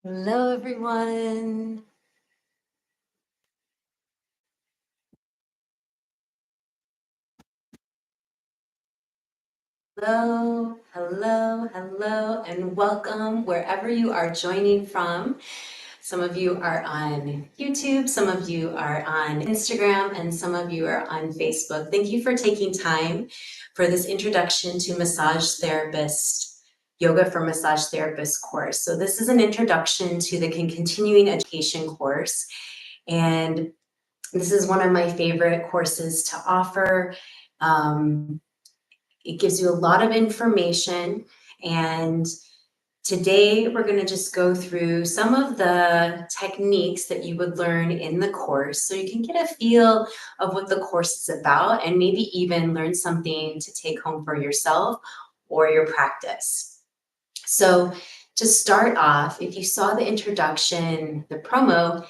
Hello, everyone. Hello, hello, hello, and welcome wherever you are joining from. Some of you are on YouTube, some of you are on Instagram, and some of you are on Facebook. Thank you for taking time for this introduction to Yoga for Massage Therapist course. So this is an introduction to the continuing education course, and this is one of my favorite courses to offer. It gives you a lot of information, and today we're going to just go through some of the techniques that you would learn in the course so you can get a feel of what the course is about and maybe even learn something to take home for yourself or your practice. So to start off, if you saw the introduction, the promo,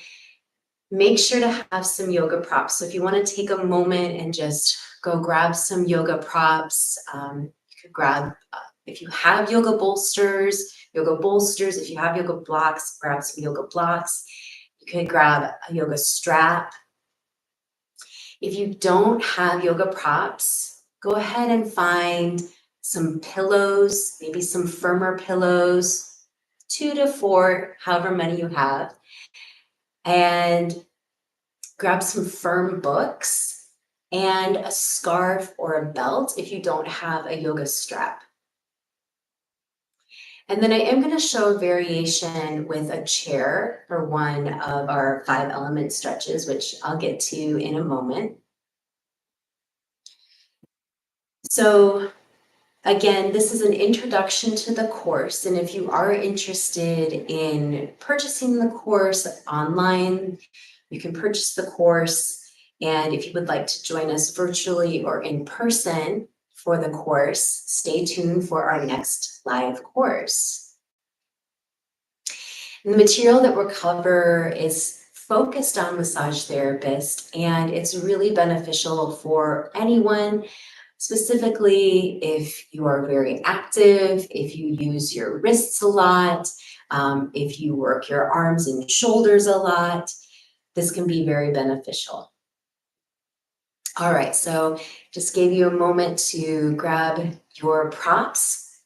make sure to have some yoga props. So if you want to take a moment and just go grab some yoga props, you could grab, if you have yoga bolsters, if you have yoga blocks, grab some yoga blocks. You could grab a yoga strap. If you don't have yoga props, go ahead and find some pillows, maybe some firmer pillows, 2 to 4, however many you have, and grab some firm books and a scarf or a belt if you don't have a yoga strap. And then I am going to show a variation with a chair for one of our 5 element stretches, which I'll get to in a moment. So again, this is an introduction to the course, and if you are interested in purchasing the course online, you can purchase the course. And if you would like to join us virtually or in person for the course, stay tuned for our next live course. And the material that we'll cover is focused on massage therapists, and it's really beneficial for anyone, specifically if you are very active, if you use your wrists a lot, if you work your arms and shoulders a lot, this can be very beneficial. All right, so just gave you a moment to grab your props.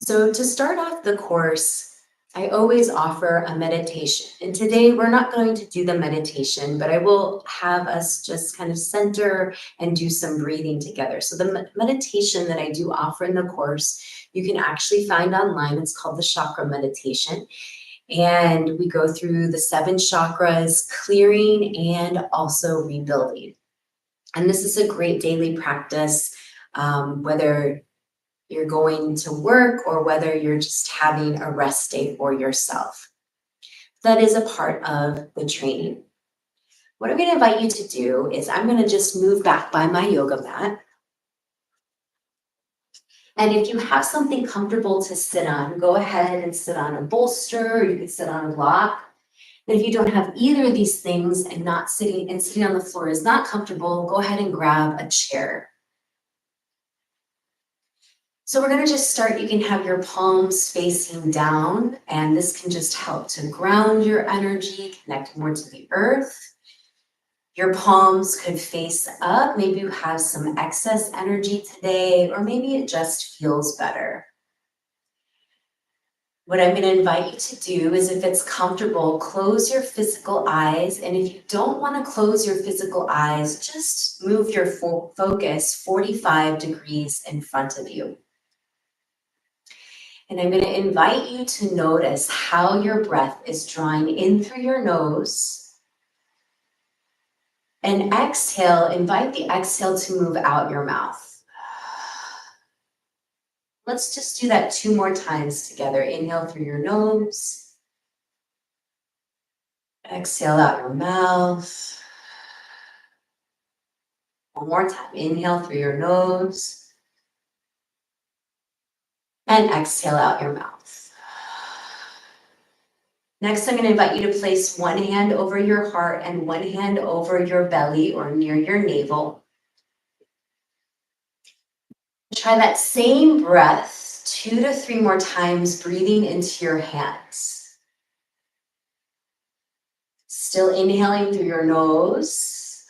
So to start off the course, I always offer a meditation. And today we're not going to do the meditation, but I will have us just kind of center and do some breathing together. So the meditation that I do offer in the course, you can actually find online. It's called the chakra meditation. And we go through the 7 chakras, clearing and also rebuilding. And this is a great daily practice, whether you're going to work or whether you're just having a rest day for yourself. That is a part of the training. What I'm going to invite you to do is I'm going to just move back by my yoga mat. And if you have something comfortable to sit on, go ahead and sit on a bolster, or you can sit on a block. And if you don't have either of these things and sitting on the floor is not comfortable, go ahead and grab a chair. So we're going to just start. You can have your palms facing down, and this can just help to ground your energy, connect more to the earth. Your palms could face up. Maybe you have some excess energy today, or maybe it just feels better. What I'm going to invite you to do is, if it's comfortable, close your physical eyes. And if you don't want to close your physical eyes, just move your focus 45 degrees in front of you. And I'm going to invite you to notice how your breath is drawing in through your nose. And exhale, invite the exhale to move out your mouth. Let's just do that 2 more times together. Inhale through your nose. Exhale out your mouth. One more time. Inhale through your nose. And exhale out your mouth. Next, I'm going to invite you to place one hand over your heart and one hand over your belly or near your navel. Try that same breath 2 to 3 more times, breathing into your hands. Still inhaling through your nose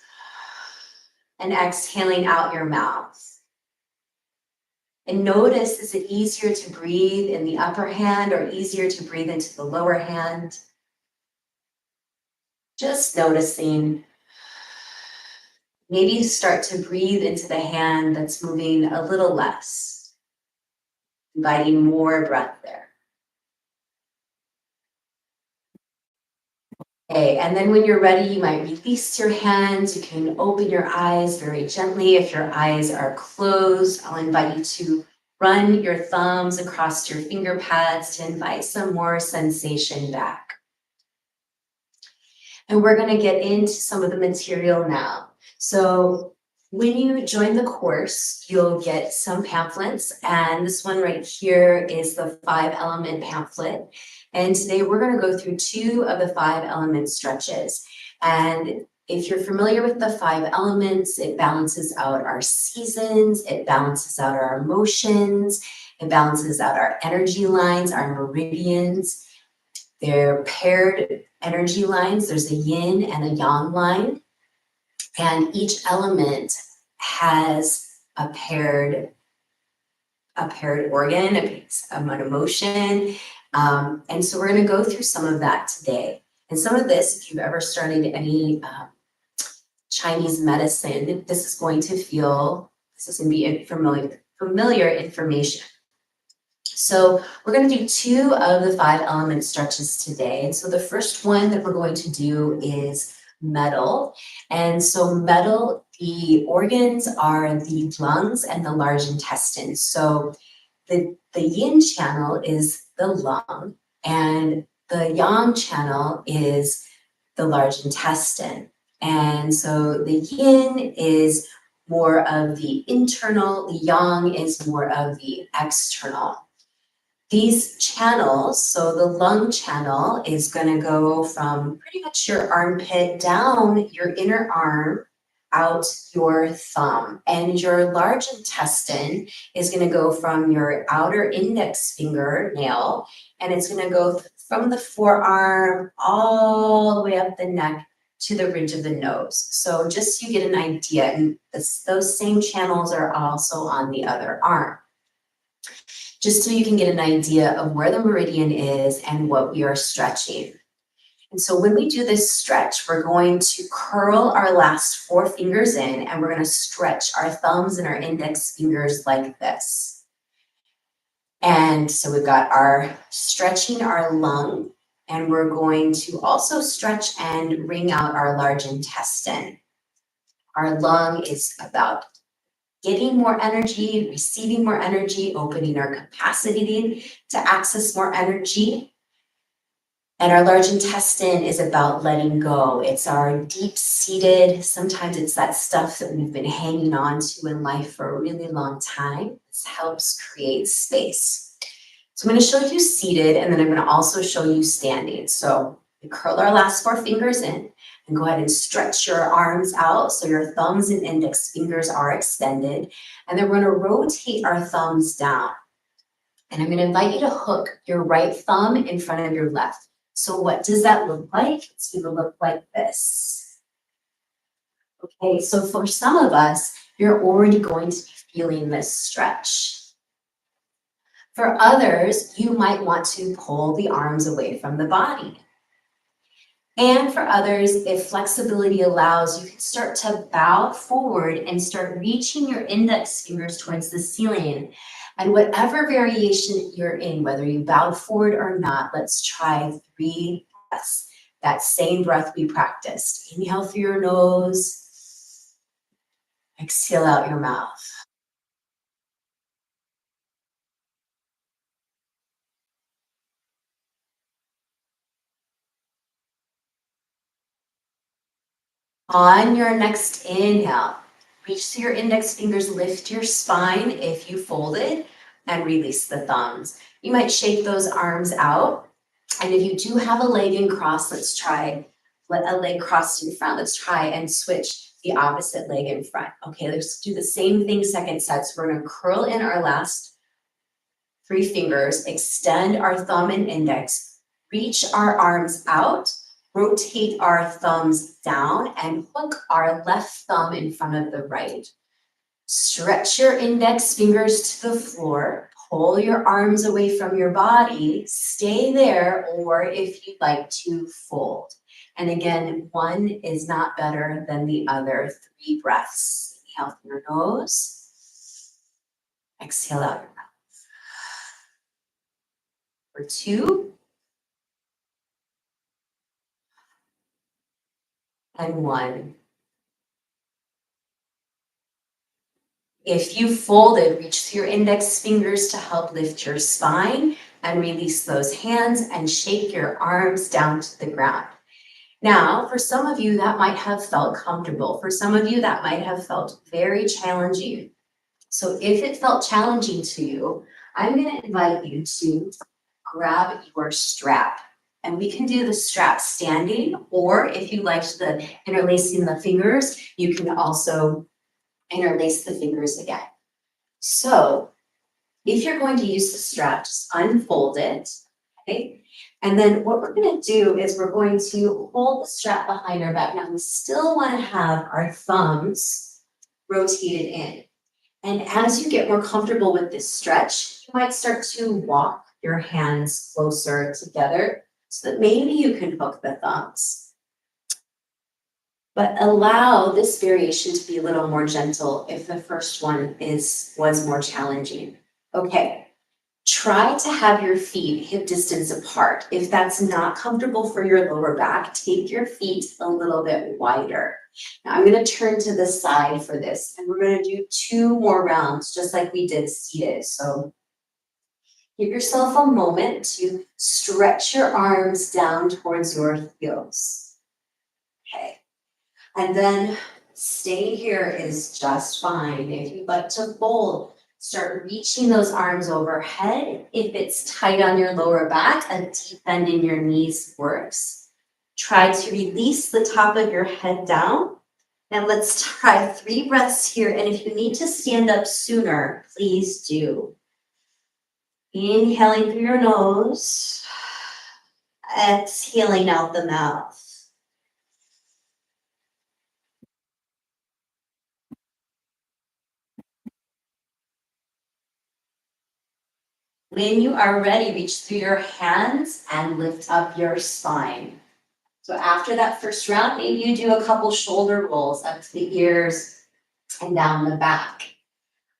and exhaling out your mouth. And notice, is it easier to breathe in the upper hand or easier to breathe into the lower hand? Just noticing. Maybe start to breathe into the hand that's moving a little less, inviting more breath there. Okay, and then when you're ready, you might release your hands. You can open your eyes very gently. If your eyes are closed, I'll invite you to run your thumbs across your finger pads to invite some more sensation back. And we're going to get into some of the material now. So when you join the course, you'll get some pamphlets, and this one right here is the 5-element pamphlet. And today we're going to go through 2 of the 5-element stretches. And if you're familiar with the 5 elements, it balances out our seasons, it balances out our emotions, it balances out our energy lines, our meridians. They're paired energy lines. There's a yin and a yang line. And each element has a paired organ, an emotion. And so we're going to go through some of that today. And some of this, if you've ever studied any Chinese medicine, this is going to be familiar information. So we're going to do 2 of the 5-element stretches today. And so the first one that we're going to do is metal. And so metal, the organs are the lungs and the large intestine. So the yin channel is the lung, and the yang channel is the large intestine. And so the yin is more of the internal, the yang is more of the external. These channels, so the lung channel is going to go from pretty much your armpit down your inner arm, out your thumb. And your large intestine is going to go from your outer index finger nail, and it's going to go from the forearm all the way up the neck to the ridge of the nose. So just so you get an idea, and those same channels are also on the other arm. Just so you can get an idea of where the meridian is and what we are stretching. And so when we do this stretch, we're going to curl our last 4 fingers in, and we're going to stretch our thumbs and our index fingers like this. And so we've got our stretching our lung, and we're going to also stretch and wring out our large intestine. Our lung is about getting more energy, receiving more energy, opening our capacity to access more energy. And our large intestine is about letting go. It's our deep-seated, sometimes it's that stuff that we've been hanging on to in life for a really long time. This helps create space. So I'm going to show you seated, and then I'm going to also show you standing. So we curl our last 4 fingers in, and go ahead and stretch your arms out so your thumbs and index fingers are extended. And then we're going to rotate our thumbs down. And I'm going to invite you to hook your right thumb in front of your left. So what does that look like? It's going to look like this. Okay, so for some of us, you're already going to be feeling this stretch. For others, you might want to pull the arms away from the body. And for others, if flexibility allows, you can start to bow forward and start reaching your index fingers towards the ceiling. And whatever variation you're in, whether you bow forward or not, let's try 3 breaths. That same breath we practiced. Inhale through your nose, exhale out your mouth. On your next inhale, reach through your index fingers, lift your spine if you folded, and release the thumbs. You might shake those arms out. And if you do have a leg in cross, let's try a leg crossed in front. Let's try and switch the opposite leg in front. Okay, let's do the same thing, second set. So we're going to curl in our last 3 fingers, extend our thumb and index, reach our arms out, rotate our thumbs down and hook our left thumb in front of the right. Stretch your index fingers to the floor. Pull your arms away from your body. Stay there, or if you'd like to, fold. And again, one is not better than the other. 3 breaths. Inhale through your nose. Exhale out your mouth. For 2. And 1. If you folded, reach through your index fingers to help lift your spine and release those hands and shake your arms down to the ground. Now, for some of you, that might have felt comfortable. For some of you, that might have felt very challenging. So if it felt challenging to you, I'm going to invite you to grab your strap. And we can do the strap standing, or if you liked the interlacing the fingers, you can also interlace the fingers again. So if you're going to use the strap, just unfold it, okay? And then what we're going to do is we're going to hold the strap behind our back. Now we still want to have our thumbs rotated in. And as you get more comfortable with this stretch, you might start to walk your hands closer together so that maybe you can hook the thumbs. But allow this variation to be a little more gentle if the first one was more challenging. Okay, try to have your feet hip distance apart. If that's not comfortable for your lower back, take your feet a little bit wider. Now I'm going to turn to the side for this, and we're going to do 2 more rounds, just like we did seated. So give yourself a moment to stretch your arms down towards your heels. Okay. And then staying here is just fine. If you'd like to fold, start reaching those arms overhead. If it's tight on your lower back, a deep bend in your knees works. Try to release the top of your head down. Now let's try 3 breaths here. And if you need to stand up sooner, please do. Inhaling through your nose, exhaling out the mouth. When you are ready, reach through your hands and lift up your spine. So after that first round, maybe you do a couple shoulder rolls up to the ears and down the back.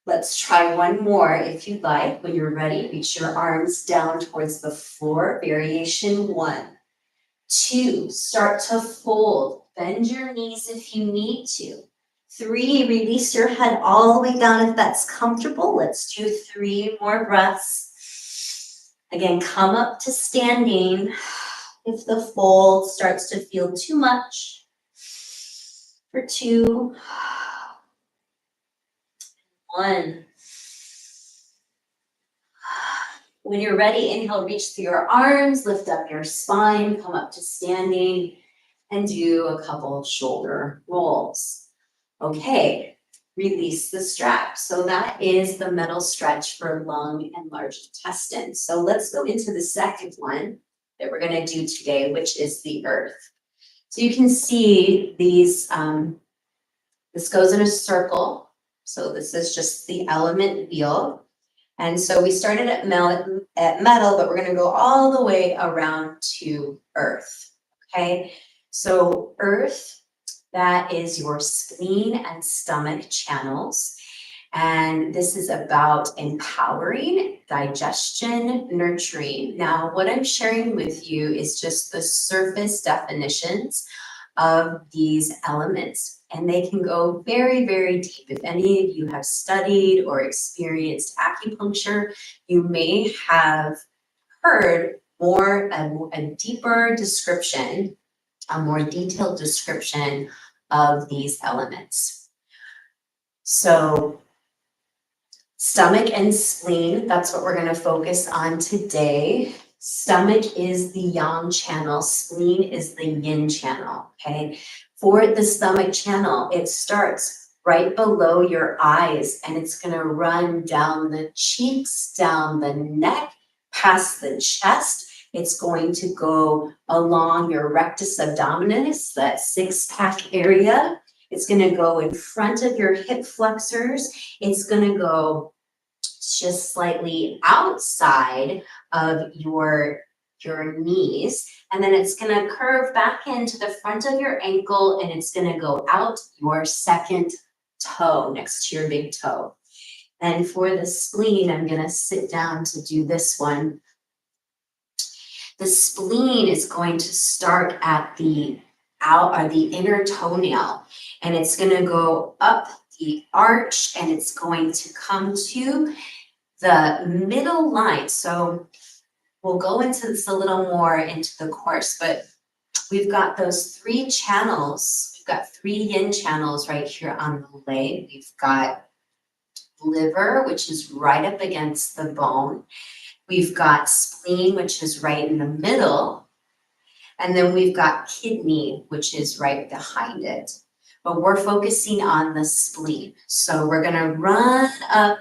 Let's try one more if you'd like. When you're ready, reach your arms down towards the floor. Variation 1. 2, start to fold. Bend your knees if you need to. 3, release your head all the way down if that's comfortable. Let's do 3 more breaths. Again, come up to standing if the fold starts to feel too much. For 2, 1. When you're ready, inhale, reach through your arms, lift up your spine, come up to standing, and do a couple shoulder rolls. Okay, release the strap. So that is the metal stretch for lung and large intestine. So let's go into the second one that we're going to do today, which is the earth. So you can see these, this goes in a circle. So this is just the element wheel. And so we started at metal, but we're going to go all the way around to earth. Okay, so earth, that is your spleen and stomach channels. And this is about empowering, digestion, nurturing. Now, what I'm sharing with you is just the surface definitions of these elements. And they can go very, very deep. If any of you have studied or experienced acupuncture, you may have heard a deeper description, a more detailed description of these elements. So stomach and spleen, that's what we're going to focus on today. Stomach is the yang channel, spleen is the yin channel, okay? For the stomach channel, it starts right below your eyes and it's going to run down the cheeks, down the neck, past the chest. It's going to go along your rectus abdominis, that six-pack area. It's going to go in front of your hip flexors. It's going to go just slightly outside of your knees, and then it's going to curve back into the front of your ankle, and it's going to go out your second toe next to your big toe. And for the spleen, I'm going to sit down to do this one. The spleen is going to start at the inner toenail, and it's going to go up the arch, and it's going to come to the middle line. So we'll go into this a little more into the course, but we've got those three channels. We've got three yin channels right here on the leg. We've got liver, which is right up against the bone. We've got spleen, which is right in the middle. And then we've got kidney, which is right behind it. But we're focusing on the spleen. So we're going to run up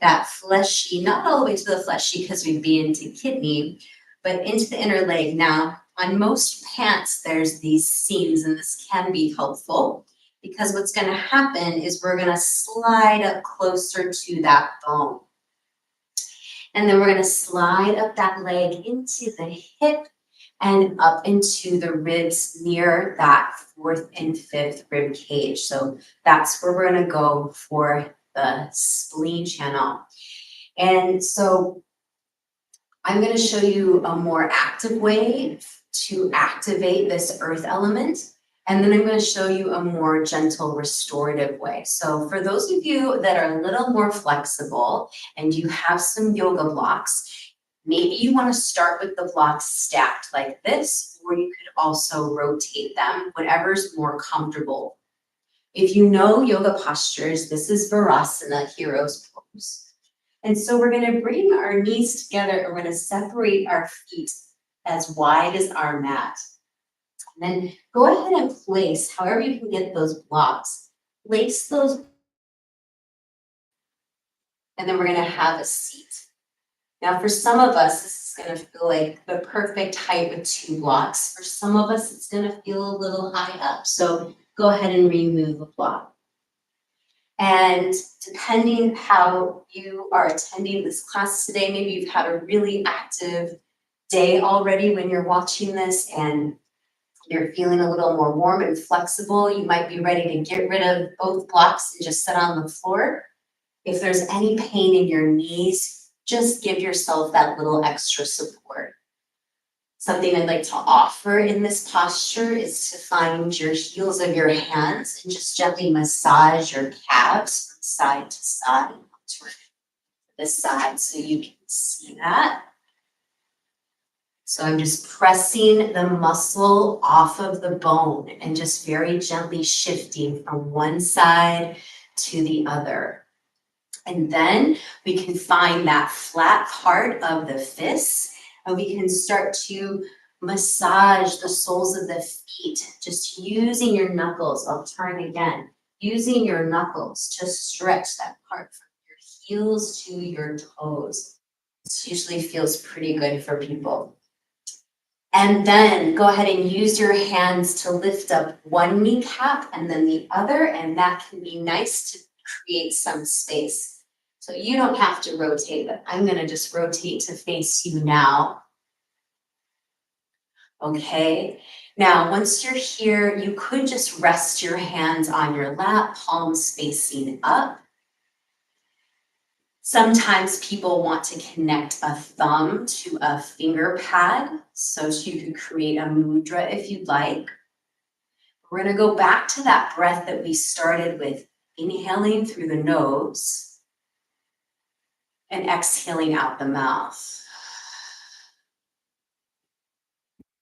that fleshy, not all the way to the fleshy because we'd be into kidney, but into the inner leg. Now, on most pants, there's these seams, and this can be helpful because what's going to happen is we're going to slide up closer to that bone. And then we're going to slide up that leg into the hip and up into the ribs near that fourth and fifth rib cage. So that's where we're going to go for the spleen channel. And so I'm going to show you a more active way to activate this earth element. And then I'm going to show you a more gentle restorative way. So for those of you that are a little more flexible and you have some yoga blocks, maybe you want to start with the blocks stacked like this, or you could also rotate them, whatever's more comfortable. If you know yoga postures, this is Virasana, hero's pose. And so we're going to bring our knees together, and we're going to separate our feet as wide as our mat. And then go ahead and place, however you can get those blocks, place those, and then we're going to have a seat. Now, for some of us, this is going to feel like the perfect height with two blocks. For some of us, it's going to feel a little high up. So go ahead and remove a block. And depending how you are attending this class today, maybe you've had a really active day already when you're watching this and you're feeling a little more warm and flexible. You might be ready to get rid of both blocks and just sit on the floor. If there's any pain in your knees, just give yourself that little extra support. Something I'd like to offer in this posture is to find your heels of your hands and just gently massage your calves from side to side, to the side so you can see that. So I'm just pressing the muscle off of the bone and just very gently shifting from one side to the other. And then we can find that flat part of the fists, and we can start to massage the soles of the feet, just using your knuckles. I'll turn again. Using your knuckles to stretch that part from your heels to your toes. This usually feels pretty good for people. And then go ahead and use your hands to lift up one kneecap and then the other, and that can be nice to create some space. So you don't have to rotate, but I'm going to just rotate to face you now. Okay. Now, once you're here, you could just rest your hands on your lap, palms facing up. Sometimes people want to connect a thumb to a finger pad, so you could create a mudra if you'd like. We're going to go back to that breath that we started with, inhaling through the nose and exhaling out the mouth.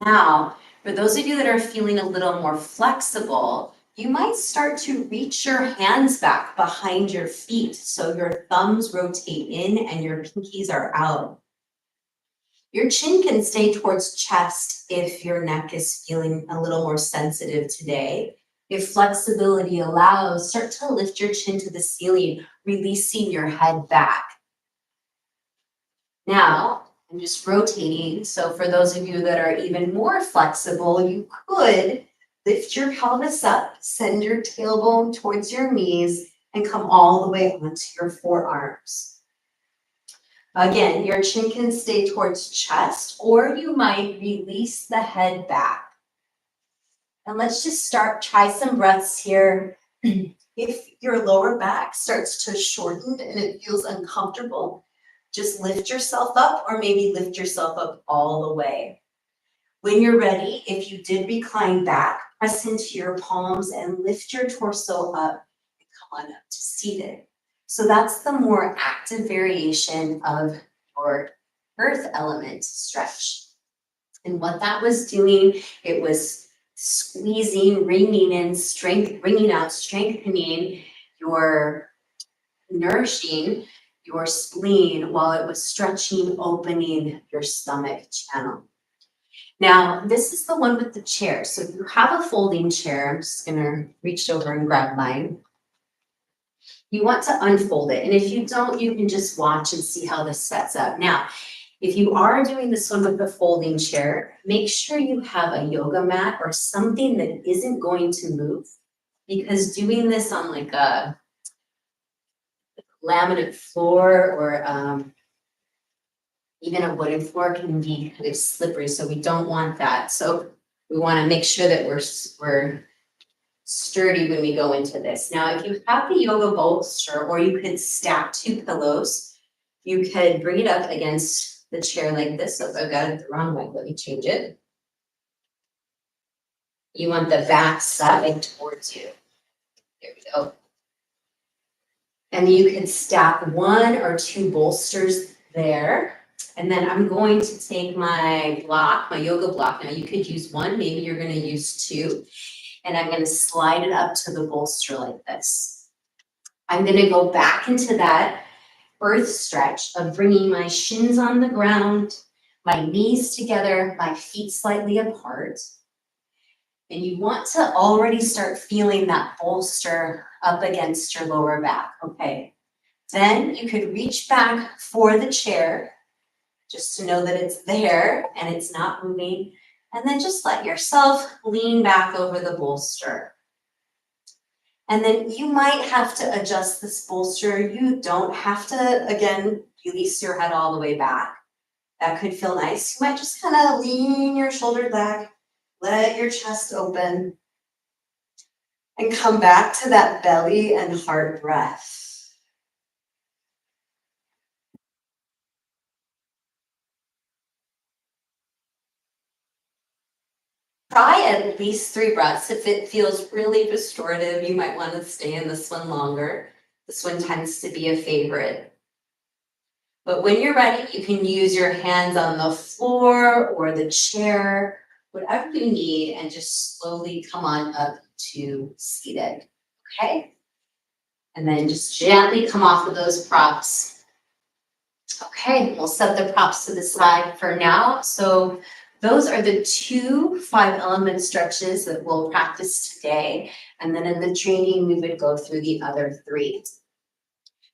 Now, for those of you that are feeling a little more flexible, you might start to reach your hands back behind your feet so your thumbs rotate in and your pinkies are out. Your chin can stay towards chest if your neck is feeling a little more sensitive today. If flexibility allows, start to lift your chin to the ceiling, releasing your head back. Now, and just rotating. So for those of you that are even more flexible, you could lift your pelvis up, send your tailbone towards your knees, and come all the way onto your forearms. Again, your chin can stay towards chest, or you might release the head back. And let's just try some breaths here. If your lower back starts to shorten and it feels uncomfortable, just lift yourself up, or maybe lift yourself up all the way. When you're ready, if you did recline back, press into your palms and lift your torso up and come on up to seated. So that's the more active variation of your earth element stretch. And what that was doing, it was squeezing, bringing out, strengthening your nourishing your spleen while it was stretching, opening your stomach channel. Now, this is the one with the chair. So if you have a folding chair, I'm just gonna reach over and grab mine. You want to unfold it. And if you don't, you can just watch and see how this sets up. Now, if you are doing this one with the folding chair, make sure you have a yoga mat or something that isn't going to move, because doing this on like a laminate floor or even a wooden floor can be kind of slippery, so we don't want that. So we want to make sure that we're sturdy when we go into this. Now, if you have the yoga bolster, or you could stack 2 pillows, you could bring it up against the chair like this. So if I've got it the wrong way, let me change it. You want the back side towards you. There we go. And you can stack 1 or 2 bolsters there. And then I'm going to take my block, my yoga block. Now you could use 1, maybe you're going to use 2. And I'm going to slide it up to the bolster like this. I'm going to go back into that earth stretch of bringing my shins on the ground, my knees together, my feet slightly apart. And you want to already start feeling that bolster up against your lower back, okay? Then you could reach back for the chair, just to know that it's there and it's not moving. And then just let yourself lean back over the bolster. And then you might have to adjust this bolster. You don't have to, again, release your head all the way back. That could feel nice. You might just kind of lean your shoulder back, let your chest open, and come back to that belly and heart breath. Try at least 3 breaths. If it feels really restorative, you might want to stay in this one longer. This one tends to be a favorite. But when you're ready, you can use your hands on the floor or the chair, whatever you need, and just slowly come on up to seated, okay? And then just gently come off of those props. Okay, we'll set the props to the side for now. So those are the 2 5-element stretches that we'll practice today. And then in the training, we would go through the other 3.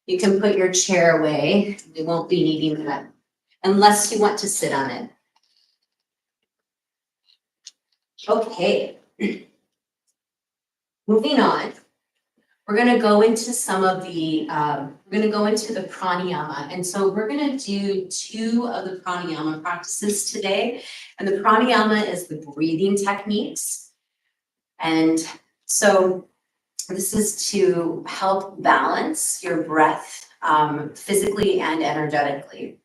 You can put your chair away. We won't be needing that unless you want to sit on it. Okay. Moving on. We're going to go into some of the, we're going to go into the pranayama. And so we're going to do 2 of the pranayama practices today. And the pranayama is the breathing techniques. And so this is to help balance your breath physically and energetically.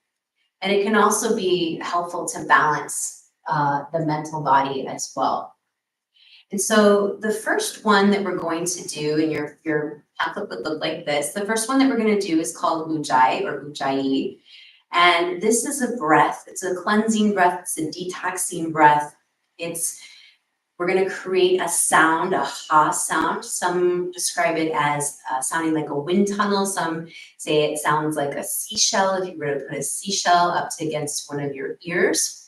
And it can also be helpful to balance the mental body as well. And so the first one that we're going to do, and your pamphlet would look like this. The first one that we're going to do is called Ujjayi or Ujjayi. And this is a breath. It's a cleansing breath. It's a detoxing breath. We're going to create a sound, a ha sound. Some describe it as sounding like a wind tunnel. Some say it sounds like a seashell, if you were to put a seashell up against one of your ears.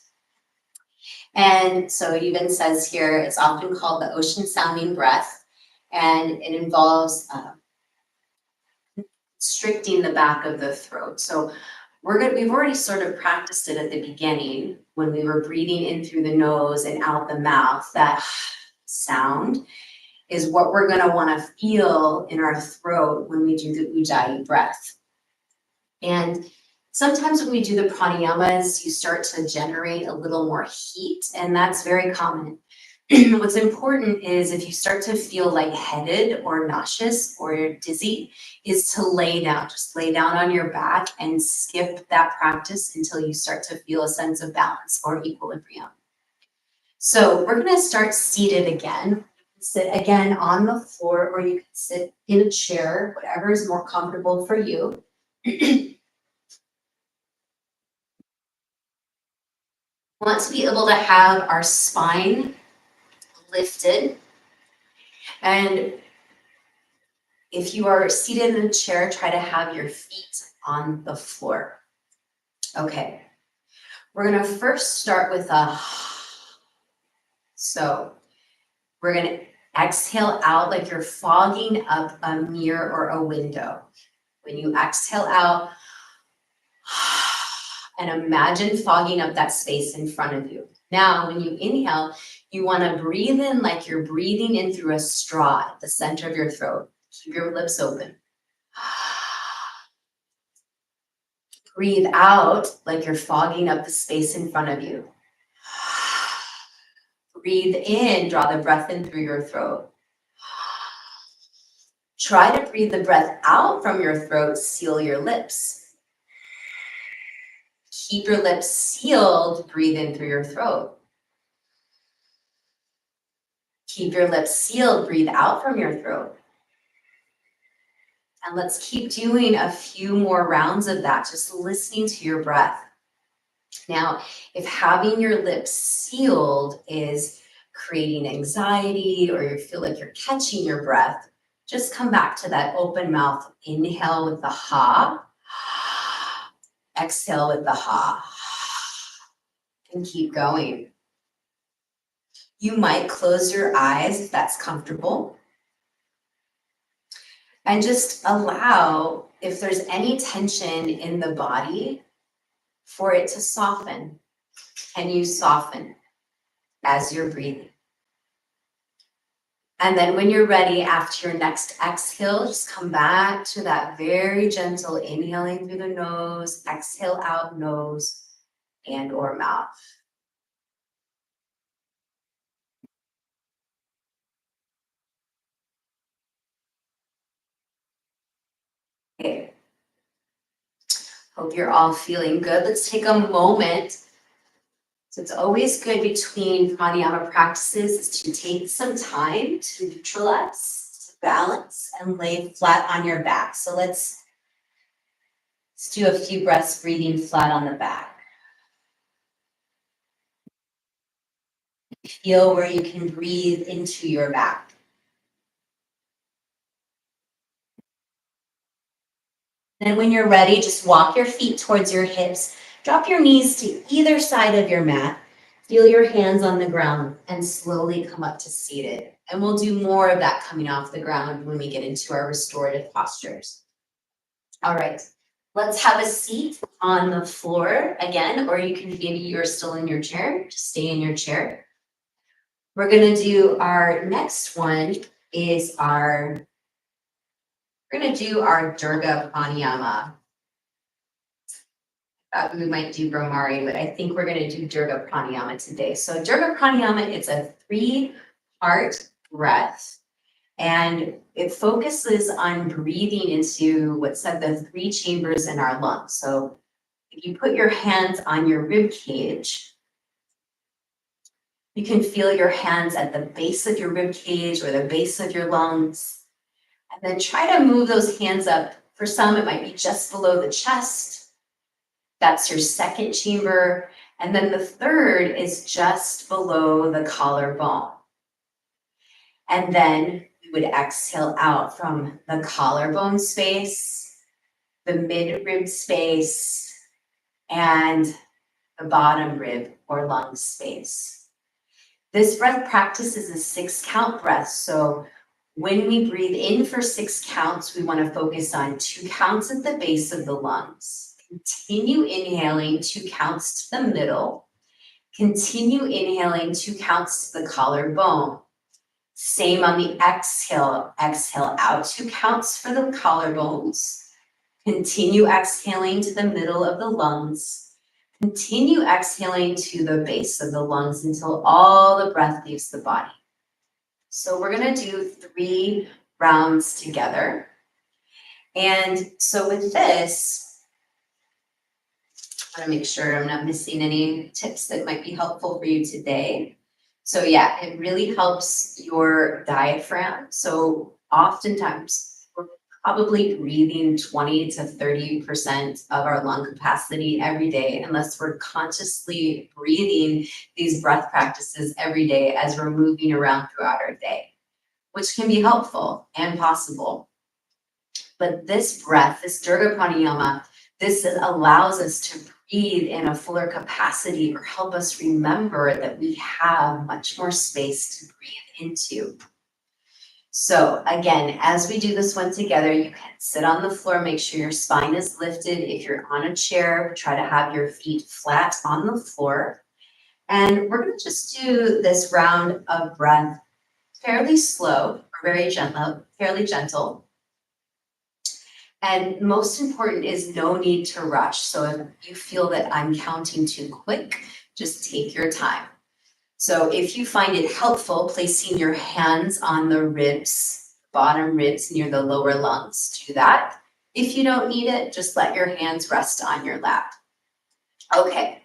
And so it even says here, it's often called the ocean sounding breath, and it involves constricting the back of the throat. So We've already sort of practiced it at the beginning when we were breathing in through the nose and out the mouth. That sound is what we're going to want to feel in our throat when we do the Ujjayi breath. And sometimes when we do the pranayamas, you start to generate a little more heat, and that's very common. What's important is if you start to feel lightheaded or nauseous or dizzy, is to lay down. Just lay down on your back and skip that practice until you start to feel a sense of balance or equilibrium. So we're going to start seated again. Sit again on the floor, or you can sit in a chair, whatever is more comfortable for you. We want to be able to have our spine lifted. And if you are seated in a chair, try to have your feet on the floor. Okay. We're going to first start with a. So we're going to exhale out like you're fogging up a mirror or a window. When you exhale out, and imagine fogging up that space in front of you. Now, when you inhale, you want to breathe in like you're breathing in through a straw at the center of your throat. Keep your lips open. Breathe out like you're fogging up the space in front of you. Breathe in, draw the breath in through your throat. Try to breathe the breath out from your throat, seal your lips. Keep your lips sealed, breathe in through your throat. Keep your lips sealed, breathe out from your throat. And let's keep doing a few more rounds of that, just listening to your breath. Now, if having your lips sealed is creating anxiety or you feel like you're catching your breath, just come back to that open mouth. Inhale with the ha. Exhale with the ha. And keep going. You might close your eyes if that's comfortable. And just allow, if there's any tension in the body, for it to soften. Can you soften as you're breathing? And then when you're ready, after your next exhale, just come back to that very gentle inhaling through the nose, exhale out nose and or mouth. Okay. Hope you're all feeling good. Let's take a moment. So it's always good between pranayama practices is to take some time to neutralize, to balance, and lay flat on your back. So let's do a few breaths breathing flat on the back. Feel where you can breathe into your back. Then when you're ready, just walk your feet towards your hips. Drop your knees to either side of your mat. Feel your hands on the ground and slowly come up to seated. And we'll do more of that coming off the ground when we get into our restorative postures. All right, let's have a seat on the floor again, or you can, maybe you're still in your chair, just stay in your chair. We're gonna do our next one is we're gonna do our Durga Pranayama. We might do Brahmari, but I think we're gonna do Durga Pranayama today. So Durga Pranayama, it's a 3-part breath. And it focuses on breathing into what's said the 3 chambers in our lungs. So if you put your hands on your rib cage, you can feel your hands at the base of your rib cage or the base of your lungs. And then try to move those hands up. For some, it might be just below the chest. That's your 2nd chamber. And then the 3rd is just below the collarbone. And then we would exhale out from the collarbone space, the mid-rib space, and the bottom rib or lung space. This breath practice is a 6-count breath. So when we breathe in for 6 counts, we want to focus on 2 counts at the base of the lungs. Continue inhaling 2 counts to the middle. Continue inhaling 2 counts to the collarbone. Same on the exhale. Exhale out 2 counts for the collarbones. Continue exhaling to the middle of the lungs. Continue exhaling to the base of the lungs until all the breath leaves the body. So we're going to do 3 rounds together. And so with this, I want to make sure I'm not missing any tips that might be helpful for you today. So yeah, it really helps your diaphragm. So oftentimes we're probably breathing 20 to 30% of our lung capacity every day, unless we're consciously breathing these breath practices every day as we're moving around throughout our day, which can be helpful and possible. But this breath, this Durga Pranayama, this allows us to breathe in a fuller capacity or help us remember that we have much more space to breathe into. So again, as we do this one together, you can sit on the floor, make sure your spine is lifted. If you're on a chair, try to have your feet flat on the floor. And we're going to just do this round of breath fairly slow or very gentle, fairly gentle. And most important is no need to rush. So if you feel that I'm counting too quick, just take your time. So if you find it helpful, placing your hands on the ribs, bottom ribs near the lower lungs, do that. If you don't need it, just let your hands rest on your lap. Okay,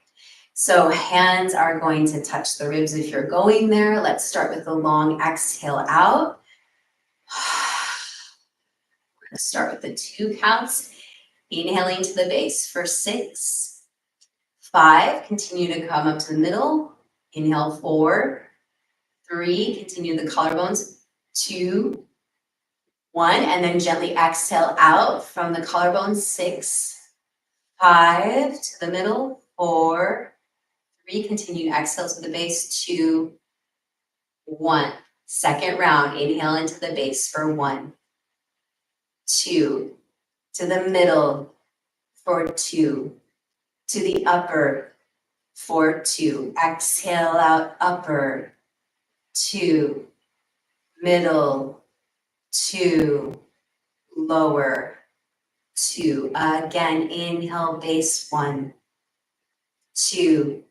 so hands are going to touch the ribs if you're going there. Let's start with a long exhale out. We're going to start with the 2 counts. Inhaling to the base for 6, 5, continue to come up to the middle. Inhale 4, 3, continue the collarbones, 2, 1, and then gently exhale out from the collarbone, 6, 5, to the middle, 4, 3, continue to exhale to the base, 2, 1. Second round, inhale into the base for 1, 2, to the middle for 2, to the upper for 2. Exhale out, upper, 2, middle, 2, lower, 2. Again, inhale, base, 1, 2,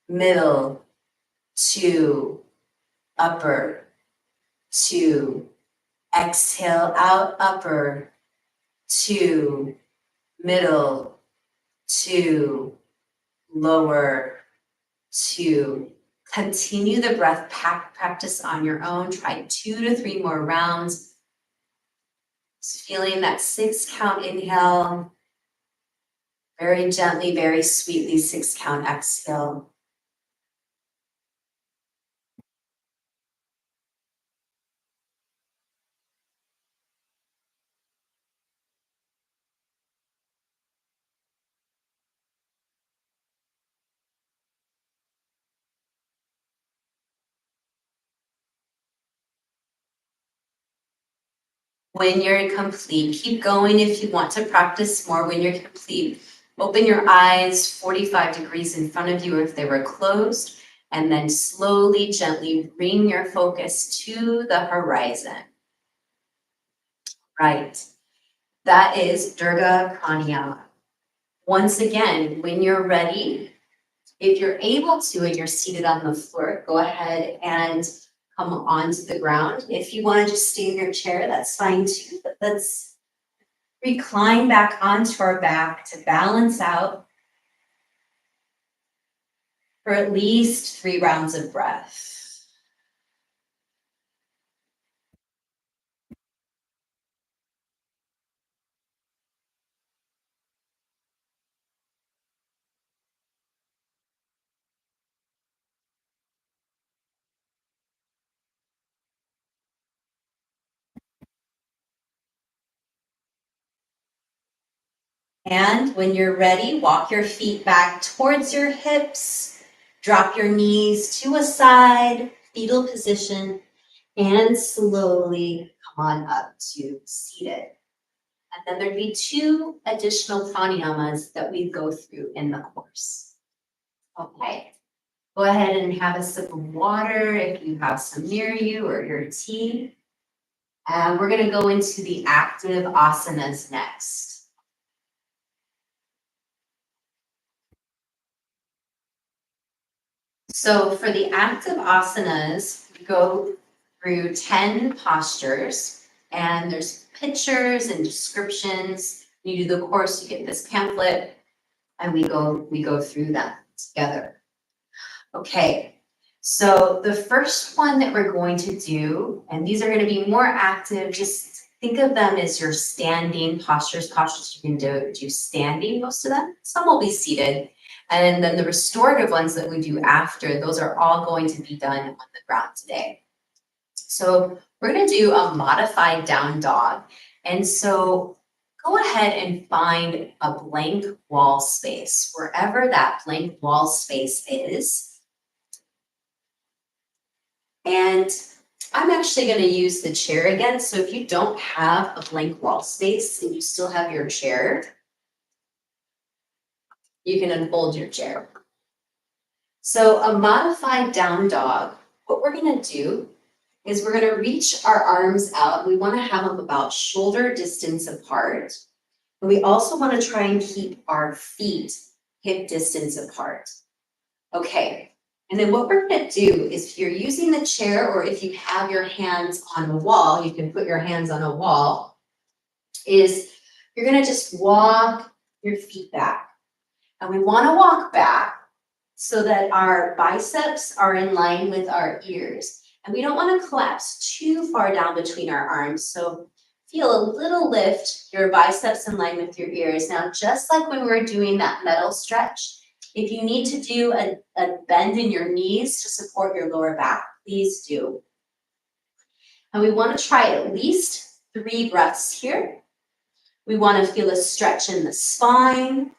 middle, 2, upper, 2. Exhale out, upper, 2, middle, 2, lower, 2. Continue the breath practice on your own. Try 2 to 3 more rounds. Just feeling that 6 count inhale. Very gently, very sweetly, 6 count exhale. When you're complete, keep going if you want to practice more. When you're complete, open your eyes 45 degrees in front of you if they were closed, and then slowly, gently bring your focus to the horizon. Right. That is Durga Pranayama. Once again, when you're ready, if you're able to and you're seated on the floor, go ahead and come onto the ground. If you want to just stay in your chair, that's fine too. But let's recline back onto our back to balance out for at least 3 rounds of breath. And when you're ready, walk your feet back towards your hips, drop your knees to a side, fetal position, and slowly come on up to seated. And then there'd be 2 additional pranayamas that we go through in the course. Okay, go ahead and have a sip of water if you have some near you or your tea. And we're going to go into the active asanas next. So for the active asanas, we go through 10 postures, and there's pictures and descriptions. You do the course, you get this pamphlet, and we go through that together. Okay, so the first one that we're going to do, and these are going to be more active, just think of them as your standing postures you can do standing, most of them. Some will be seated. And then the restorative ones that we do after, those are all going to be done on the ground today. So we're going to do a modified down dog. And so go ahead and find a blank wall space, wherever that blank wall space is. And I'm actually going to use the chair again. So if you don't have a blank wall space and you still have your chair, you can unfold your chair. So a modified down dog, what we're going to do is we're going to reach our arms out. We want to have them about shoulder distance apart. And we also want to try and keep our feet hip distance apart. Okay. And then what we're going to do is, if you're using the chair or if you have your hands on a wall, you can put your hands on a wall, is you're going to just walk your feet back. And we want to walk back so that our biceps are in line with our ears. And we don't want to collapse too far down between our arms. So feel a little lift, your biceps in line with your ears. Now, just like when we were doing that metal stretch, if you need to do a bend in your knees to support your lower back, please do. And we want to try at least 3 breaths here. We want to feel a stretch in the spine.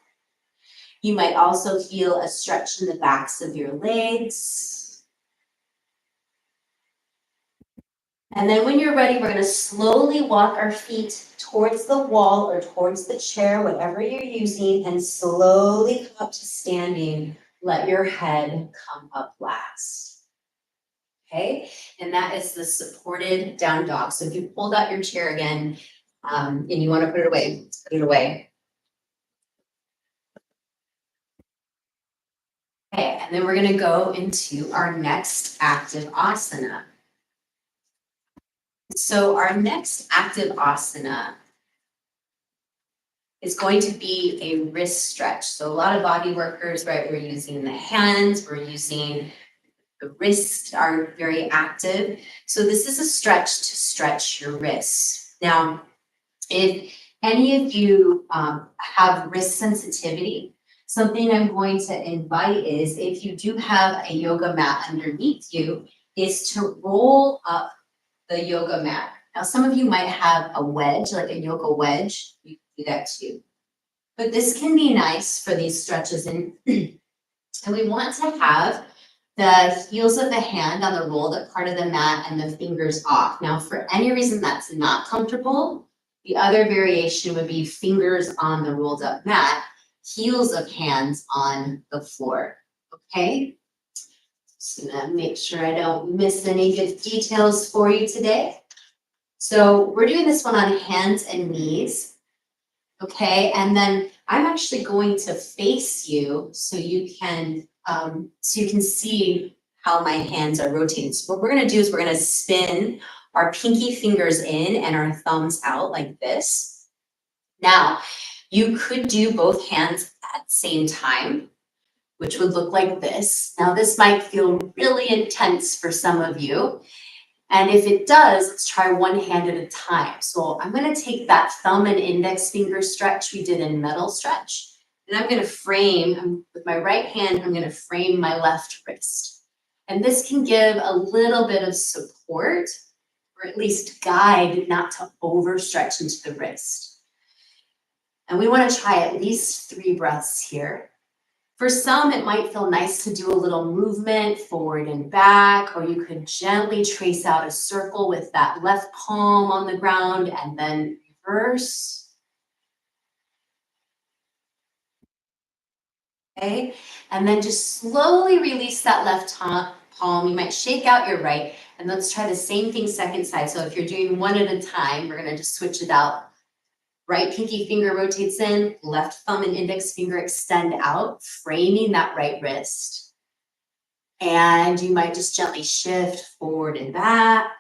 You might also feel a stretch in the backs of your legs. And then when you're ready, we're going to slowly walk our feet towards the wall or towards the chair, whatever you're using, and slowly come up to standing. Let your head come up last. Okay, and that is the supported down dog. So if you pulled out your chair again and you want to put it away, put it away. Okay, and then we're going to go into our next active asana. So our next active asana is going to be a wrist stretch. So a lot of body workers, right, we're using the hands, we're using the wrists are very active. So this is a stretch to stretch your wrists. Now, if any of you have wrist sensitivity, something I'm going to invite is, if you do have a yoga mat underneath you, is to roll up the yoga mat. Now, some of you might have a wedge, like a yoga wedge. You can do that too. But this can be nice for these stretches. And we want to have the heels of the hand on the rolled up part of the mat and the fingers off. Now, for any reason that's not comfortable, the other variation would be fingers on the rolled up mat, heels of hands on the floor. Okay? Just gonna make sure I don't miss any good details for you today. So we're doing this one on hands and knees. Okay, and then I'm actually going to face you so you can see how my hands are rotating. So what we're going to do is we're going to spin our pinky fingers in and our thumbs out like this. Now, you could do both hands at the same time, which would look like this. Now, this might feel really intense for some of you. And if it does, let's try one hand at a time. So I'm going to take that thumb and index finger stretch we did in metal stretch, and I'm going to frame, with my right hand, I'm going to frame my left wrist. And this can give a little bit of support, or at least guide not to overstretch into the wrist. And we want to try at least 3 breaths here. For some, it might feel nice to do a little movement forward and back, or you could gently trace out a circle with that left palm on the ground and then reverse. okay? And then just slowly release that left palm. You might shake out your right, and let's try the same thing second side. So if you're doing one at a time, we're gonna just switch it out. Right pinky finger rotates in, left thumb and index finger extend out, framing that right wrist. And you might just gently shift forward and back.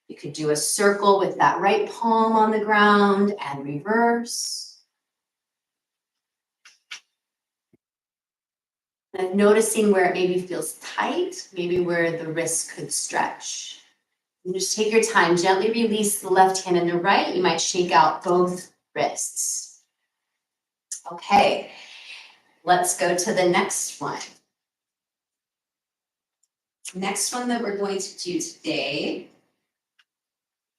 You could do a circle with that right palm on the ground and reverse. And noticing where it maybe feels tight, maybe where the wrist could stretch. And just take your time, gently release the left hand and the right. You might shake out both wrists. Okay, let's go to the next one. Next one that we're going to do today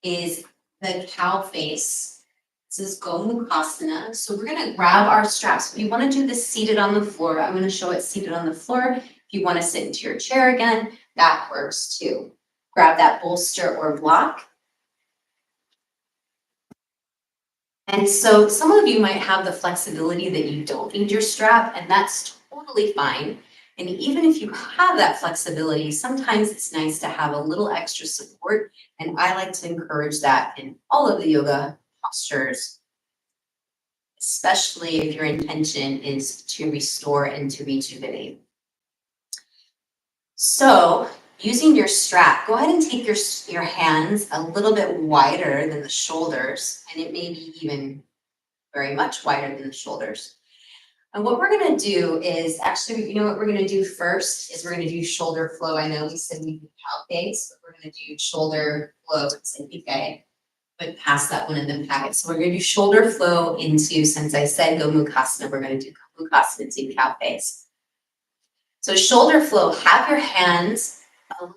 is the cow face. This is Gomukhasana. So we're going to grab our straps. If you want to do this seated on the floor, I'm going to show it seated on the floor. If you want to sit into your chair again, that works too. Grab that bolster or block. And so some of you might have the flexibility that you don't need your strap, and that's totally fine. And even if you have that flexibility, sometimes it's nice to have a little extra support. And I like to encourage that in all of the yoga postures, especially if your intention is to restore and to rejuvenate. So using your strap, go ahead and take your hands a little bit wider than the shoulders, and it may be even very much wider than the shoulders. And what we're going to do is actually, you know what we're going to do first is we're going to do shoulder flow. I know we said we do cow face, but we're going to do shoulder flow. It's like, okay, but past that one in the packet. So we're going to do shoulder flow into, since I said Gomukhasana, we're going to do Gomukhasana to cow face. So shoulder flow, have your hands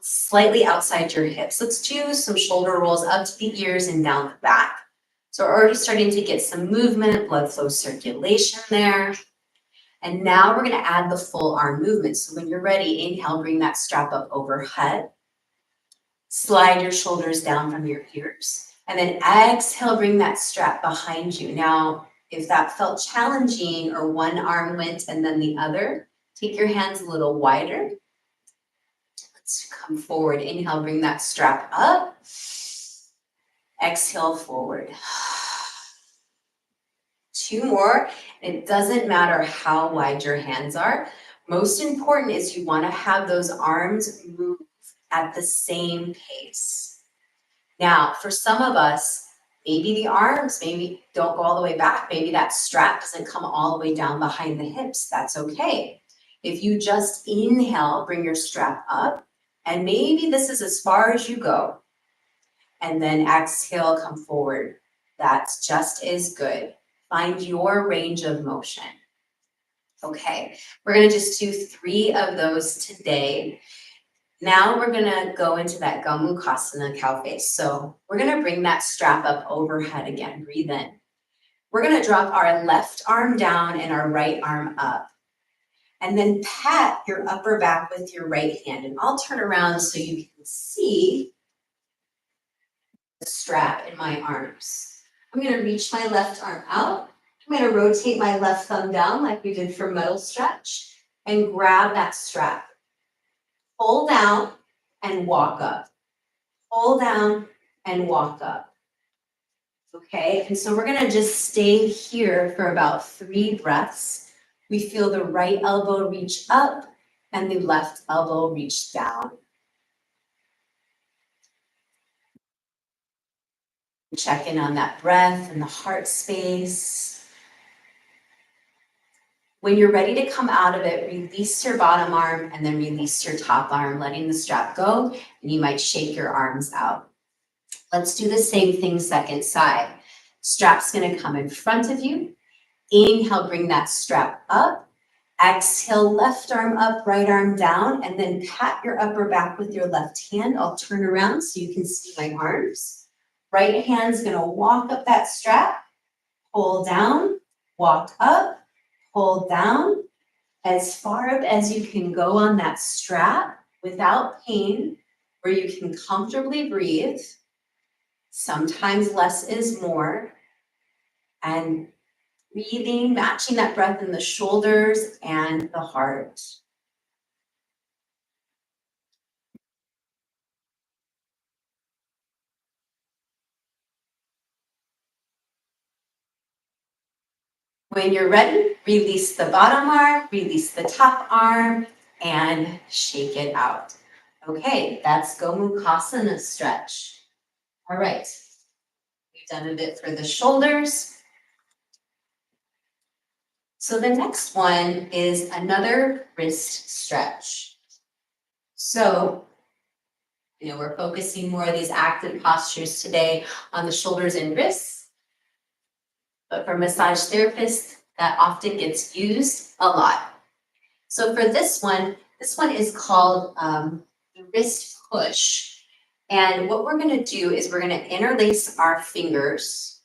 slightly outside your hips. Let's do some shoulder rolls up to the ears and down the back. So we're already starting to get some movement, blood flow circulation there. And now we're going to add the full arm movement. So when you're ready, inhale, bring that strap up overhead. Slide your shoulders down from your ears. And then exhale, bring that strap behind you. Now, if that felt challenging or one arm went and then the other, take your hands a little wider. Let's come forward. Inhale, bring that strap up. Exhale, forward. 2 more. It doesn't matter how wide your hands are. Most important is you want to have those arms move at the same pace. Now, for some of us, maybe the arms maybe don't go all the way back. Maybe that strap doesn't come all the way down behind the hips. That's okay. If you just inhale, bring your strap up, and maybe this is as far as you go. And then exhale, come forward. That's just as good. Find your range of motion. Okay, we're going to just do 3 of those today. Now we're going to go into that Gomukhasana cow face. So we're going to bring that strap up overhead again. Breathe in. We're going to drop our left arm down and our right arm up. And then pat your upper back with your right hand. And I'll turn around so you can see the strap in my arms. I'm going to reach my left arm out. I'm going to rotate my left thumb down like we did for metal stretch and grab that strap. Pull down and walk up. Pull down and walk up. Okay, and so we're going to just stay here for about 3 breaths. We feel the right elbow reach up and the left elbow reach down. Check in on that breath and the heart space. When you're ready to come out of it, release your bottom arm and then release your top arm, letting the strap go, and you might shake your arms out. Let's do the same thing second side. Strap's going to come in front of you. Inhale, bring that strap up. Exhale, left arm up, right arm down, and then pat your upper back with your left hand. I'll turn around so you can see my arms. Right hand's going to walk up that strap, pull down, walk up, pull down, as far up as you can go on that strap without pain, where you can comfortably breathe. Sometimes less is more. And Breathing, matching that breath in the shoulders and the heart. When you're ready, release the bottom arm, release the top arm, and shake it out. Okay, that's Gomukhasana stretch. All right, we've done a bit for the shoulders. So the next one is another wrist stretch. So, we're focusing more of these active postures today on the shoulders and wrists. But for massage therapists, that often gets used a lot. So for this one is called the wrist push. And what we're going to do is we're going to interlace our fingers.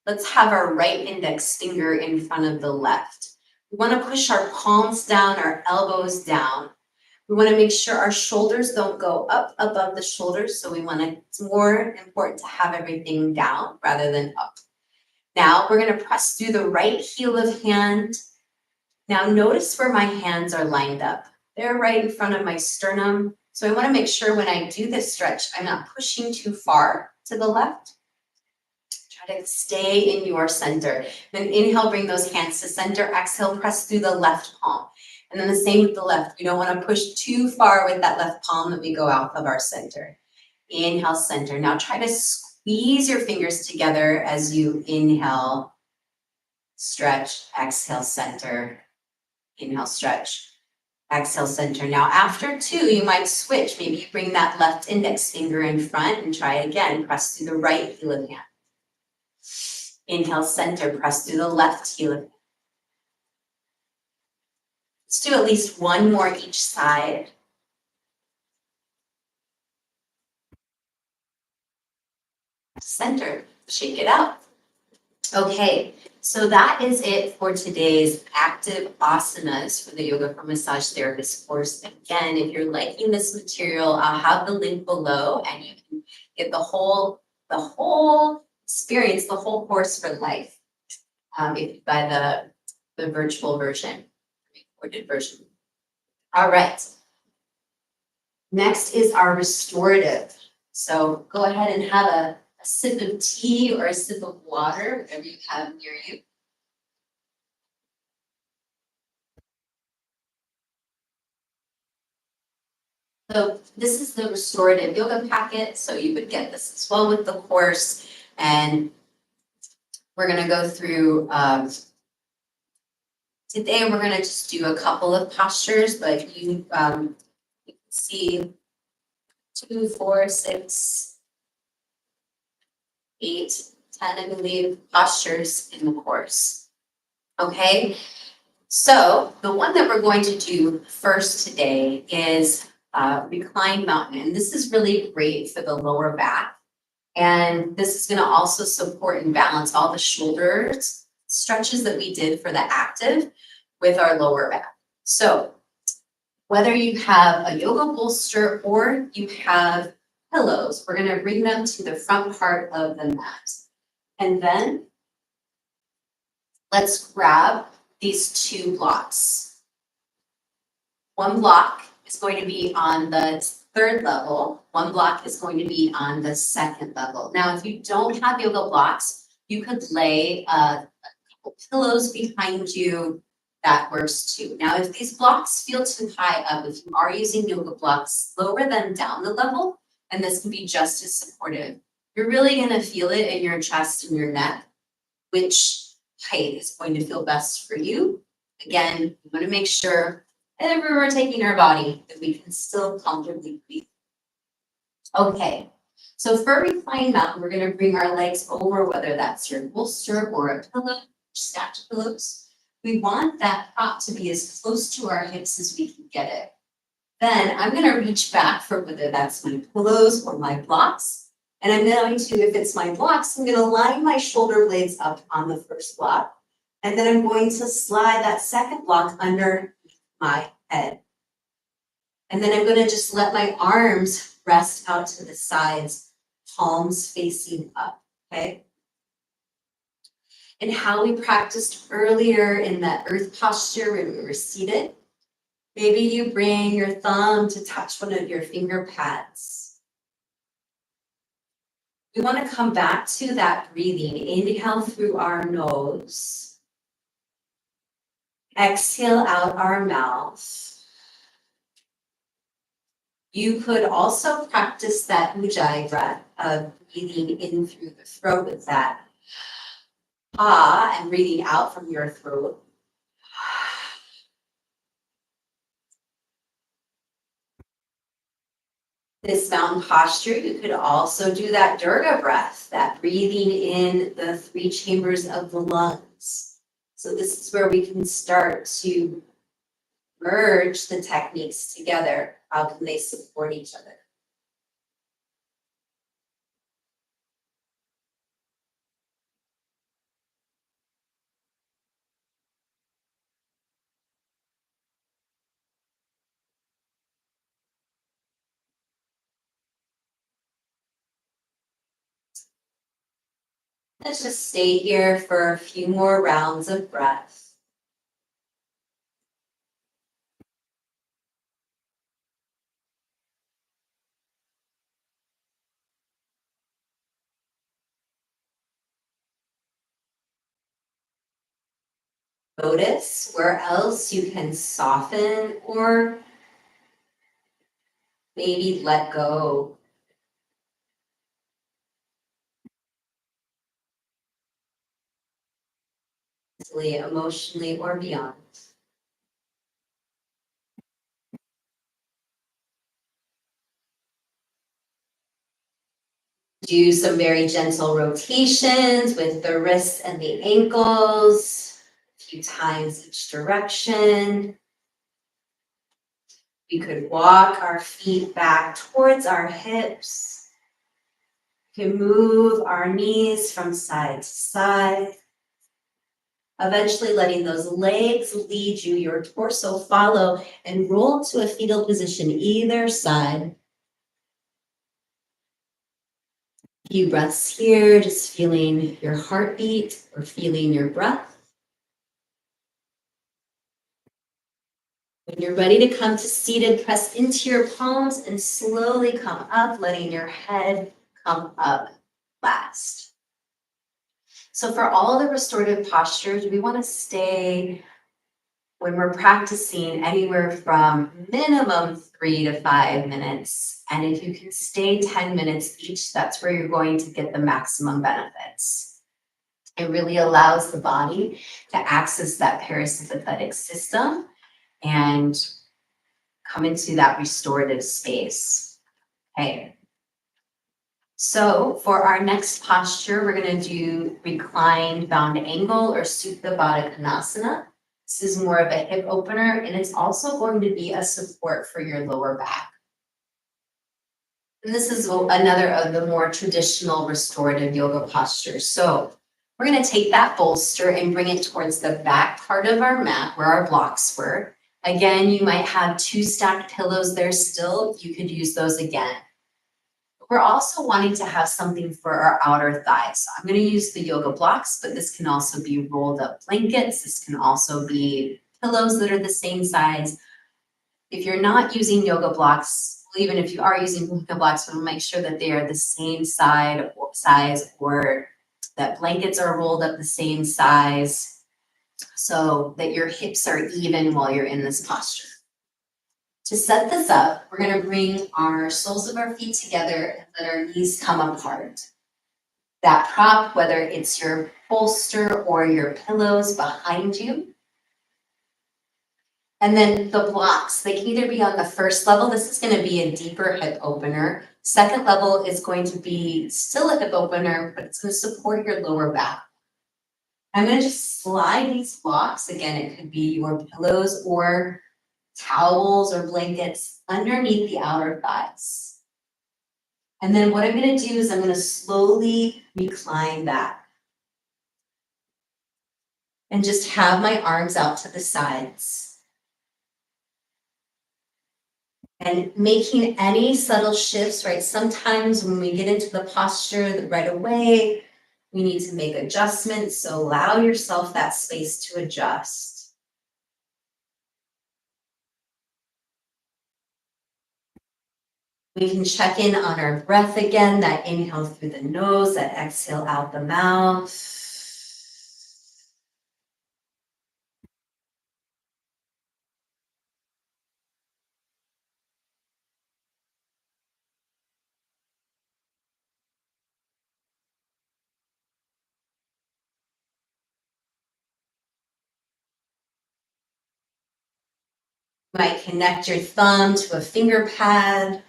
Let's have our right index finger in front of the left. We want to push our palms down, our elbows down. We want to make sure our shoulders don't go up above the shoulders. So it's more important to have everything down rather than up. Now we're going to press through the right heel of hand. Now notice where my hands are lined up. They're right in front of my sternum. So I want to make sure when I do this stretch, I'm not pushing too far to the left. Try to stay in your center. Then inhale, bring those hands to center. Exhale, press through the left palm. And then the same with the left. We don't want to push too far with that left palm that we go out of our center. Inhale, center. Now try to squeeze your fingers together as you inhale, stretch, exhale, center. Inhale, stretch, exhale, center. Now after two, you might switch. Maybe you bring that left index finger in front and try it again. Press through the right heel of hand. Inhale, center, press through the left heel of hand. Let's do at least one more each side. Center, shake it out. Okay, so that is it for today's active asanas for the Yoga for Massage Therapist course. Again, if you're liking this material, I'll have the link below and you can get the whole experience, the whole course for life if you buy the virtual version, recorded version. All right. Next is our restorative. So go ahead and have a sip of tea or a sip of water, whatever you have near you. So this is the restorative yoga packet. So you would get this as well with the course. And we're going to go through, today we're going to just do a couple of postures, but you can see 2, 4, 6, 8, 10, I believe, postures in the course. Okay, so the one that we're going to do first today is reclined mountain. And this is really great for the lower back. And this is going to also support and balance all the shoulders stretches that we did for the active with our lower back. So whether you have a yoga bolster or you have pillows, we're going to bring them to the front part of the mat. And then let's grab these 2 blocks. One block is going to be on the 3rd level. One block is going to be on the 2nd level. Now, if you don't have yoga blocks, you could lay a couple pillows behind you. That works too. Now, if these blocks feel too high up, if you are using yoga blocks, lower them down the level, and this can be just as supportive. You're really going to feel it in your chest and your neck, which height is going to feel best for you. Again, we want to make sure everywhere we're taking our body that we can still comfortably breathe. Okay, so for reclined mountain, we're going to bring our legs over, whether that's your bolster or a pillow, stacked pillows. We want that prop to be as close to our hips as we can get it. Then I'm going to reach back for whether that's my pillows or my blocks. And I'm going to, if it's my blocks, I'm going to line my shoulder blades up on the first block. And then I'm going to slide that 2nd block under my head. And then I'm going to just let my arms rest out to the sides, palms facing up, okay? And how we practiced earlier in that earth posture when we were seated. Maybe you bring your thumb to touch one of your finger pads. We want to come back to that breathing. Inhale through our nose. Exhale out our mouth. You could also practice that ujjayi breath of breathing in through the throat with that ah and breathing out from your throat. This mountain posture, you could also do that Durga breath, that breathing in the 3 chambers of the lungs. So this is where we can start to merge the techniques together. How can they support each other? Let's just stay here for a few more rounds of breath. Notice where else you can soften or maybe let go. Mentally, emotionally, or beyond. Do some very gentle rotations with the wrists and the ankles, a few times each direction. We could walk our feet back towards our hips. We can move our knees from side to side. Eventually letting those legs lead you, your torso follow, and roll to a fetal position either side. A few breaths here, just feeling your heartbeat or feeling your breath. When you're ready to come to seated, press into your palms and slowly come up, letting your head come up last. So for all the restorative postures, we want to stay, when we're practicing, anywhere from minimum 3 to 5 minutes. And if you can stay 10 minutes each, that's where you're going to get the maximum benefits. It really allows the body to access that parasympathetic system and come into that restorative space. Okay. So for our next posture, we're going to do reclined bound angle or Supta Baddha Konasana. This is more of a hip opener, and it's also going to be a support for your lower back. And this is another of the more traditional restorative yoga postures. So we're going to take that bolster and bring it towards the back part of our mat where our blocks were. Again, you might have 2 stacked pillows there still. You could use those again. We're also wanting to have something for our outer thighs. So I'm going to use the yoga blocks, but this can also be rolled up blankets. This can also be pillows that are the same size. If you're not using yoga blocks, well, even if you are using yoga blocks, we'll make sure that they are the same size or that blankets are rolled up the same size so that your hips are even while you're in this posture. To set this up, we're going to bring our soles of our feet together and let our knees come apart. That prop, whether it's your bolster or your pillows behind you. And then the blocks, they can either be on the first level. This is going to be a deeper hip opener. Second level is going to be still a hip opener, but it's going to support your lower back. I'm going to just slide these blocks. Again, it could be your pillows or towels or blankets underneath the outer thighs. And then what I'm going to do is I'm going to slowly recline back and just have my arms out to the sides. And making any subtle shifts, right? Sometimes when we get into the posture right away, we need to make adjustments, so allow yourself that space to adjust. We can check in on our breath again, that inhale through the nose, that exhale out the mouth. You might connect your thumb to a finger pad.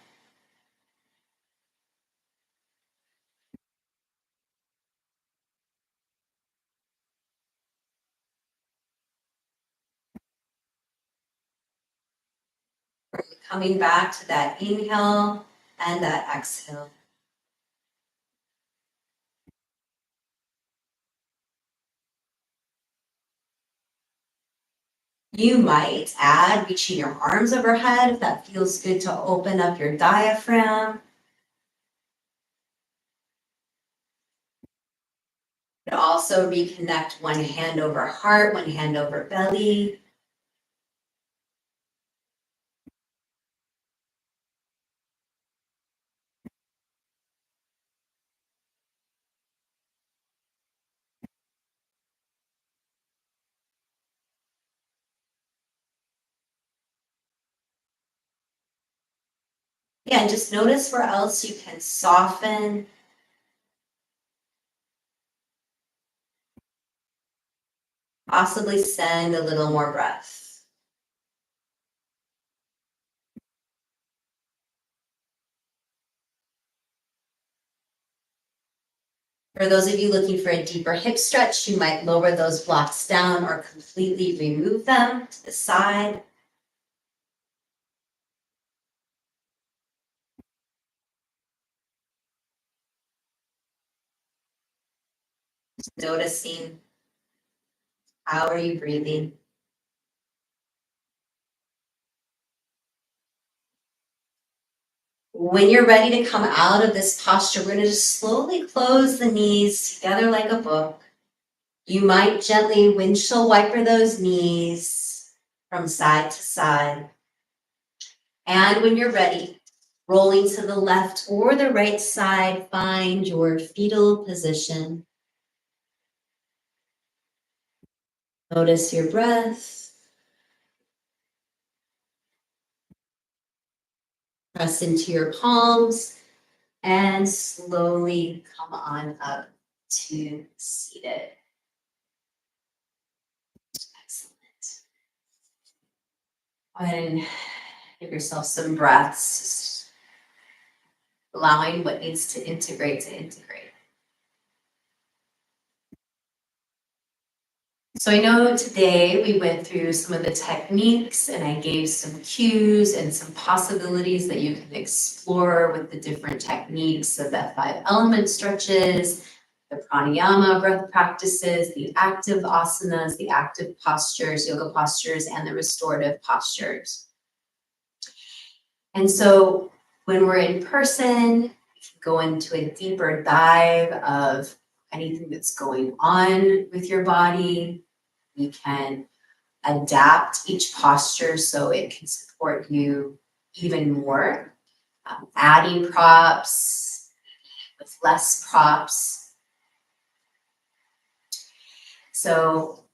Coming back to that inhale and that exhale. You might add reaching your arms overhead if that feels good to open up your diaphragm. But also reconnect one hand over heart, one hand over belly. Again, just notice where else you can soften. Possibly send a little more breath. For those of you looking for a deeper hip stretch, you might lower those blocks down or completely remove them to the side. Just noticing, how are you breathing? When you're ready to come out of this posture, we're going to just slowly close the knees together like a book. You might gently windshield wiper those knees from side to side. And when you're ready, rolling to the left or the right side, find your fetal position. Notice your breath. Press into your palms and slowly come on up to seated. Excellent. Go ahead and give yourself some breaths, just allowing what needs to integrate. So I know today we went through some of the techniques and I gave some cues and some possibilities that you can explore with the different techniques of the 5 element stretches, the pranayama breath practices, the active asanas, the active postures, yoga postures, and the restorative postures. And so when we're in person, we can go into a deeper dive of anything that's going on with your body. We can adapt each posture so it can support you even more, adding props with less props. So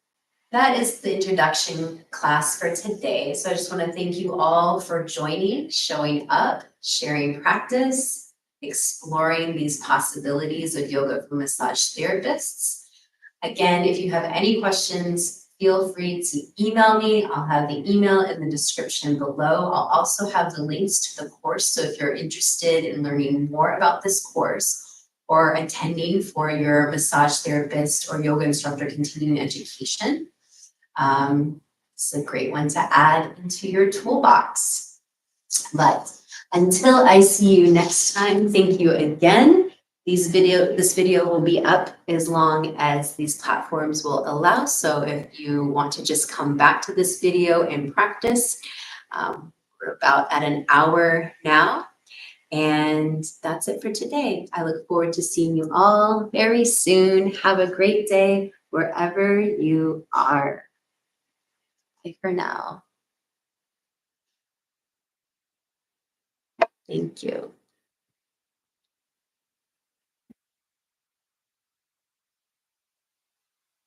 that is the introduction class for today. So I just want to thank you all for joining, showing up, sharing practice, exploring these possibilities of yoga for massage therapists. Again, if you have any questions, feel free to email me. I'll have the email in the description below. I'll also have the links to the course. So if you're interested in learning more about this course or attending for your massage therapist or yoga instructor continuing education, it's a great one to add into your toolbox. But until I see you next time, thank you again. This video will be up as long as these platforms will allow. So if you want to just come back to this video and practice, we're about at an hour now. And that's it for today. I look forward to seeing you all very soon. Have a great day wherever you are. Bye for now. Thank you.